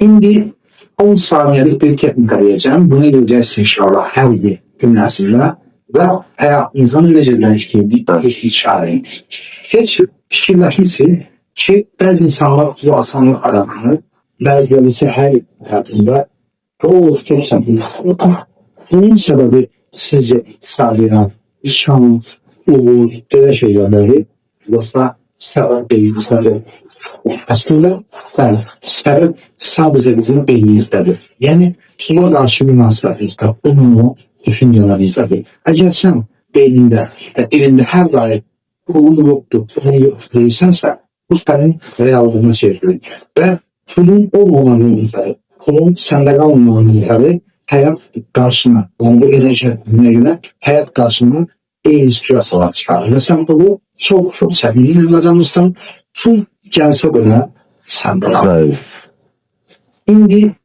Şimdi 10 saniyelik bir teknik arayacağım. Bunu edeceğiz inşallah her bir cümlesinde ve hayatınızın necə dəyişdirdiyi hiç çağırın. Hiç fikirləşmişsin ki, bazı insanlar bu asanlık aranır, bazıları ise her hayatında çok çabuk. Bunun sebebi sizce iktisadıyla, şans, uğur, böyle şeylerleri yoksa sebep değil, sebep. Aslında sebep sadece bizim beynimizdedir. Yani kime karşı münasibətinizdə, umumlu düşüncelerinizdedir. Eğer sen beyninde, elinde her daim pulun yoktur, pulun yok değilsense bu senin reallığına çevirir. Ve pulun olmamanın pulun sende kalmamanın hayat karşına, yani bu enerjine göre hayat karşına en situasyonlar çıkarır. Ve sen bunu çok sevdiğin kazanırsan pul gelse bile senden alır. Şimdi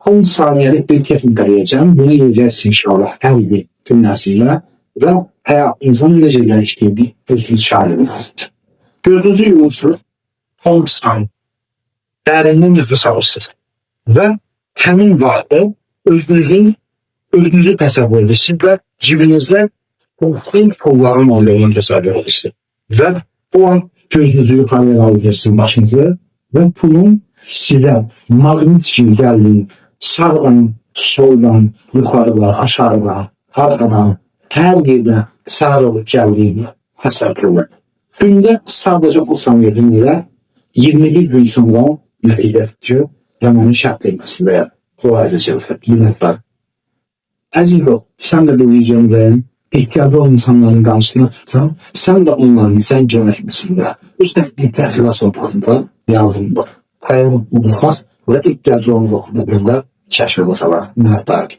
10 saniyelik bir teknik arayacağım. Bunu yiyeceğiz inşallah her bir cümlesiyle ve hayatınızın necə dəyişdirdiyi özünüz şahidinizdir. Gözünüzü yumursunuz, 10 saniye. Dərindən nefes alırsınız ve həmin vaxtda özünüzü təsəvvür edirsiniz ve cibinizdə tüm pulların olduğunu təsəvvür edirsiniz. Ve o an gözünüzü yukarıya alıyorsunuz başınızı ve pulun size magnet gibi geldiği sağdan, soldan, yukarıdan, aşağıdan, arkadan, her yerden sağa doğru geldiğini təsəvvür edin. Günde sadece bu saniyetinde 21 gün sonra nəticə tutuyor və onun şart etməsində kolayca çalışır. Minnətlər. Əziz ol, sən də bu videomda ihtiyacı olan insanların karşısına tutsan, sen de onların sen yönetmesinde, özellikle ihlas ortasında yardımda. Hayırlı unutmaz ve ihtiyacı olan vakitte böyle keşfe basalar. Minnətlər.